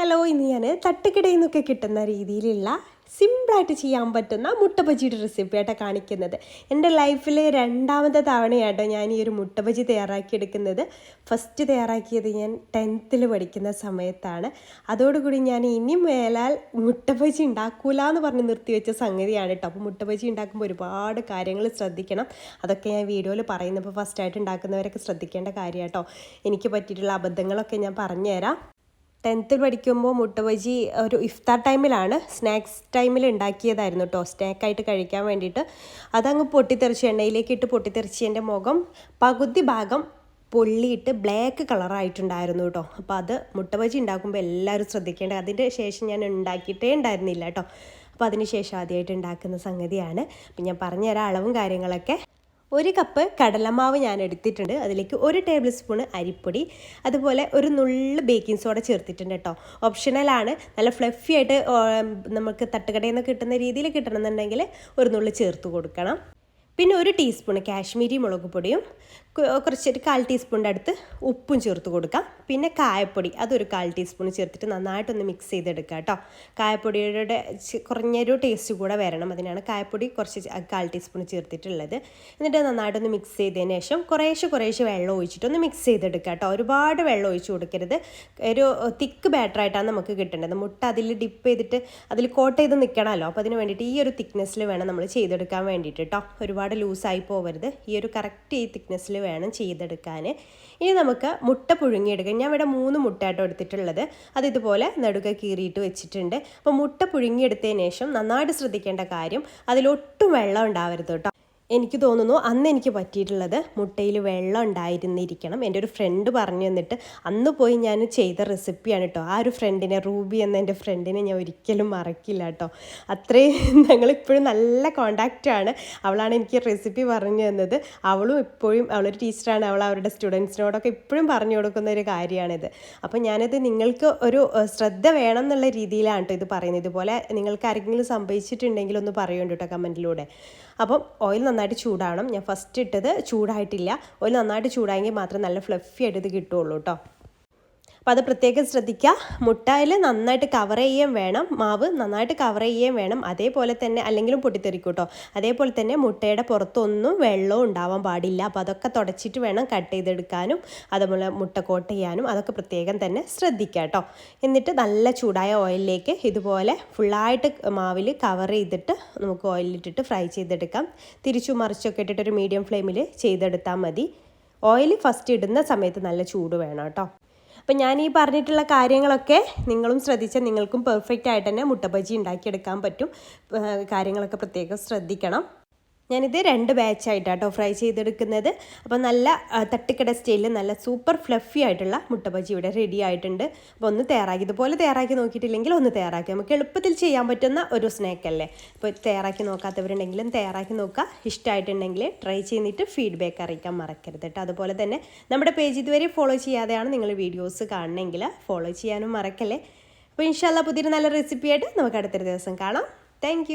Hello, ഇന്ന് ഞാൻ തട്ടുകടയിൽ നിന്നൊക്കെ കിട്ടുന്ന രീതിയിലുള്ള സിമ്പിളായിട്ട് ചെയ്യാൻ പറ്റുന്ന മുട്ട ബജിയുടെ റെസിപ്പിയായിട്ടാണ് കാണിക്കുന്നത്. എൻ്റെ ലൈഫിൽ രണ്ടാമത്തെ തവണയായിട്ടോ ഞാൻ ഈ ഒരു മുട്ട ബജി തയ്യാറാക്കിയെടുക്കുന്നത്. ഫസ്റ്റ് തയ്യാറാക്കിയത് ഞാൻ 10th പഠിക്കുന്ന സമയത്താണ്. അതോടുകൂടി ഞാൻ ഇനി മേലാൽ മുട്ട ബജി ഉണ്ടാക്കൂല എന്ന് പറഞ്ഞ് നിർത്തിവെച്ച സംഗതിയാണ് കേട്ടോ. അപ്പോൾ മുട്ട ബജി ഉണ്ടാക്കുമ്പോൾ ഒരുപാട് കാര്യങ്ങൾ ശ്രദ്ധിക്കണം. അതൊക്കെ ഞാൻ വീഡിയോയിൽ പറയുന്നപ്പോൾ ഫസ്റ്റായിട്ട് ഉണ്ടാക്കുന്നവരൊക്കെ ശ്രദ്ധിക്കേണ്ട കാര്യം കേട്ടോ. എനിക്ക് പറ്റിയിട്ടുള്ള അബദ്ധങ്ങളൊക്കെ ഞാൻ പറഞ്ഞുതരാം. 10th പഠിക്കുമ്പോൾ മുട്ട ബജി ഒരു ഇഫ്താർ ടൈമിലാണ്, സ്നാക്സ് ടൈമിൽ ഉണ്ടാക്കിയതായിരുന്നു കേട്ടോ, സ്നാക്കായിട്ട് കഴിക്കാൻ വേണ്ടിയിട്ട്. അതങ്ങ് പൊട്ടിത്തെറിച്ച് എണ്ണയിലേക്ക് ഇട്ട് പൊട്ടിത്തെറിച്ച് എൻ്റെ മുഖം പകുതി ഭാഗം പൊള്ളിയിട്ട് ബ്ലാക്ക് കളറായിട്ടുണ്ടായിരുന്നു കേട്ടോ. അപ്പോൾ അത് മുട്ട ബജി ഉണ്ടാക്കുമ്പോൾ എല്ലാവരും ശ്രദ്ധിക്കേണ്ടത്. അതിൻ്റെ ശേഷം ഞാൻ ഉണ്ടാക്കിയിട്ടേ ഉണ്ടായിരുന്നില്ല കേട്ടോ. അപ്പോൾ അതിന് ശേഷം ആദ്യമായിട്ട് ഉണ്ടാക്കുന്ന സംഗതിയാണ്. അപ്പം ഞാൻ പറഞ്ഞുതരാം അളവും കാര്യങ്ങളൊക്കെ. 1 കപ്പ് കടലമാവ് ഞാൻ എടുത്തിട്ടുണ്ട്. അതിലേക്ക് 1 ടേബിൾ സ്പൂൺ അരിപ്പൊടി, അതുപോലെ ഒരു നുള്ള് ബേക്കിംഗ് സോഡ ചേർത്തിട്ടുണ്ട് കേട്ടോ. ഓപ്ഷണലാണ്. നല്ല ഫ്ലഫി ആയിട്ട് നമുക്ക് തട്ടുകടയിൽ നിന്ന് കിട്ടുന്ന രീതിയിൽ കിട്ടണമെന്നുണ്ടെങ്കിൽ ഒരു നുള്ള് ചേർത്ത് കൊടുക്കണം. പിന്നെ 1 ടീസ്പൂൺ കാശ്മീരി മുളക് പൊടിയും കുറച്ചൊരു 1/4 ടീസ്പൂണിൻ്റെ അടുത്ത് ഉപ്പും ചേർത്ത് കൊടുക്കാം. പിന്നെ കായപ്പൊടി അതൊരു 1/4 ടീസ്പൂൺ ചേർത്തിട്ട് നന്നായിട്ടൊന്ന് മിക്സ് ചെയ്തെടുക്കുക കേട്ടോ. കായപ്പൊടിയുടെ കുറഞ്ഞൊരു ടേസ്റ്റ് കൂടെ വരണം, അതിനാണ് കായപ്പൊടി കുറച്ച് 1/4 ടീസ്പൂൺ ചേർത്തിട്ടുള്ളത്. എന്നിട്ട് നന്നായിട്ടൊന്ന് മിക്സ് ചെയ്തതിന് ശേഷം കുറേശ്ശെ വെള്ളം ഒഴിച്ചിട്ടൊന്ന് മിക്സ് ചെയ്തെടുക്കുക കേട്ടോ. ഒരുപാട് വെള്ളം ഒഴിച്ച് കൊടുക്കരുത്. ഒരു തിക്ക് ബാറ്ററായിട്ടാണ് നമുക്ക് കിട്ടേണ്ടത്. മുട്ട അതിൽ ഡിപ്പ് ചെയ്തിട്ട് അതിൽ കോട്ട് ചെയ്ത് നിൽക്കണമല്ലോ. അപ്പോൾ അതിന് വേണ്ടിയിട്ട് ഈ ഒരു തിക്നെസ്സിൽ വേണം നമ്മൾ ചെയ്തെടുക്കാൻ വേണ്ടിയിട്ട് കേട്ടോ. ഒരുപാട് ലൂസായി പോകരുത്. ഈ ഒരു കറക്റ്റ് ഈ തിക്നെസ്സിൽ വേണം ചെയ്തെടുക്കാൻ. ഇനി നമുക്ക് മുട്ട പുഴുങ്ങിയെടുക്കാം. ഞാൻ ഇവിടെ 3 മുട്ടയാട്ടോ എടുത്തിട്ടുള്ളത്. അത് ഇതുപോലെ നടുക കീറിയിട്ട് വെച്ചിട്ടുണ്ട്. അപ്പോൾ മുട്ട പുഴുങ്ങിയെടുത്തതിന് ശേഷം നന്നായിട്ട് ശ്രദ്ധിക്കേണ്ട കാര്യം, അതിലൊട്ടും വെള്ളം ഉണ്ടാവരുത് കേട്ടോ. എനിക്ക് തോന്നുന്നു അന്ന് എനിക്ക് പറ്റിയിട്ടുള്ളത് മുട്ടയിൽ വെള്ളം ഉണ്ടായിരുന്നിരിക്കണം. എൻ്റെ ഒരു ഫ്രണ്ട് പറഞ്ഞു തന്നിട്ട് അന്ന് പോയി ഞാൻ ചെയ്ത റെസിപ്പിയാണ് കേട്ടോ. ആ ഒരു ഫ്രണ്ടിനെ, റൂബി എന്ന എൻ്റെ ഫ്രണ്ടിനെ ഞാൻ ഒരിക്കലും മറക്കില്ല കേട്ടോ. അത്രയും ഞങ്ങളിപ്പോഴും നല്ല കോണ്ടാക്റ്റാണ്. അവളാണ് എനിക്ക് റെസിപ്പി പറഞ്ഞു തന്നത്. അവളും ഇപ്പോഴും, അവളൊരു ടീച്ചറാണ്, അവൾ അവരുടെ സ്റ്റുഡൻസിനോടൊക്കെ ഇപ്പോഴും പറഞ്ഞു കൊടുക്കുന്ന ഒരു കാര്യമാണിത്. അപ്പം ഞാനിത് നിങ്ങൾക്ക് ഒരു ശ്രദ്ധ വേണം എന്നുള്ള രീതിയിലാണ് കേട്ടോ ഇത് പറയുന്നത്. ഇതുപോലെ നിങ്ങൾക്ക് ആരെങ്കിലും സംഭവിച്ചിട്ടുണ്ടെങ്കിൽ ഒന്ന് പറയുന്നുണ്ട് കേട്ടോ കമൻറ്റിലൂടെ. അപ്പം ഓയിൽ നന്നായിട്ട് ചൂടാവണം. ഞാൻ ഫസ്റ്റ് ഇട്ടത് ചൂടായിട്ടില്ല. ഓയിൽ നന്നായിട്ട് ചൂടായെങ്കിൽ മാത്രം നല്ല ഫ്ലഫി ആയിട്ട് ഇത് കിട്ടുള്ളൂ കേട്ടോ. അപ്പോൾ അത് പ്രത്യേകം ശ്രദ്ധിക്കുക. മുട്ടയിൽ നന്നായിട്ട് കവർ ചെയ്യുകയും വേണം, മാവ് നന്നായിട്ട് കവർ ചെയ്യുകയും വേണം. അതേപോലെ തന്നെ അല്ലെങ്കിലും പൊട്ടിത്തെറിക്കും കേട്ടോ. അതേപോലെ തന്നെ മുട്ടയുടെ പുറത്തൊന്നും വെള്ളവും ഉണ്ടാവാൻ പാടില്ല. അപ്പോൾ അതൊക്കെ തുടച്ചിട്ട് വേണം കട്ട് ചെയ്തെടുക്കാനും അതുപോലെ മുട്ട കോട്ട് ചെയ്യാനും. അതൊക്കെ പ്രത്യേകം തന്നെ ശ്രദ്ധിക്കുക കേട്ടോ. എന്നിട്ട് നല്ല ചൂടായ ഓയിലിലേക്ക് ഇതുപോലെ ഫുള്ളായിട്ട് മാവിൽ കവർ ചെയ്തിട്ട് നമുക്ക് ഓയിലിട്ടിട്ട് ഫ്രൈ ചെയ്തെടുക്കാം. തിരിച്ചു മറിച്ചൊക്കെ ഇട്ടിട്ട് ഒരു മീഡിയം ഫ്ലെയിമിൽ ചെയ്തെടുത്താൽ മതി. ഓയിൽ ഫസ്റ്റ് ഇടുന്ന സമയത്ത് നല്ല ചൂട് വേണം കേട്ടോ. അപ്പം ഞാൻ ഈ പറഞ്ഞിട്ടുള്ള കാര്യങ്ങളൊക്കെ നിങ്ങളും ശ്രദ്ധിച്ചാൽ നിങ്ങൾക്കും പെർഫെക്റ്റ് ആയിട്ട് തന്നെ മുട്ട ബജി ഉണ്ടാക്കിയെടുക്കാൻ പറ്റും. കാര്യങ്ങളൊക്കെ പ്രത്യേകം ശ്രദ്ധിക്കണം. ഞാനിത് 2 ബാച്ചായിട്ടാട്ടോ ഫ്രൈ ചെയ്തെടുക്കുന്നത്. അപ്പോൾ നല്ല തട്ടുകട സ്റ്റൈലിൽ നല്ല സൂപ്പർ ഫ്ലഫി ആയിട്ടുള്ള മുട്ട ബജി ഇവിടെ റെഡി ആയിട്ടുണ്ട്. അപ്പോൾ ഒന്ന് തയ്യാറാക്കി, ഇതുപോലെ തയ്യാറാക്കി നോക്കിയിട്ടില്ലെങ്കിൽ ഒന്ന് തയ്യാറാക്കി. നമുക്ക് എളുപ്പത്തിൽ ചെയ്യാൻ പറ്റുന്ന ഒരു സ്നാക്കല്ലേ. അപ്പോൾ തയ്യാറാക്കി നോക്കാത്തവരുണ്ടെങ്കിലും തയ്യാറാക്കി നോക്കുക. ഇഷ്ടമായിട്ടുണ്ടെങ്കിൽ ട്രൈ ചെയ്തിട്ട് ഫീഡ്ബാക്ക് അറിയിക്കാൻ മറക്കരുത് കേട്ടോ. അതുപോലെ തന്നെ നമ്മുടെ പേജ് ഇതുവരെ ഫോളോ ചെയ്യാതെയാണ് നിങ്ങൾ വീഡിയോസ് കാണണമെങ്കിൽ ഫോളോ ചെയ്യാനും മറക്കല്ലേ. അപ്പോൾ ഇൻഷാല്ലാ പുതിയൊരു നല്ല റെസിപ്പിയായിട്ട് നമുക്ക് അടുത്തൊരു ദിവസം കാണാം. താങ്ക്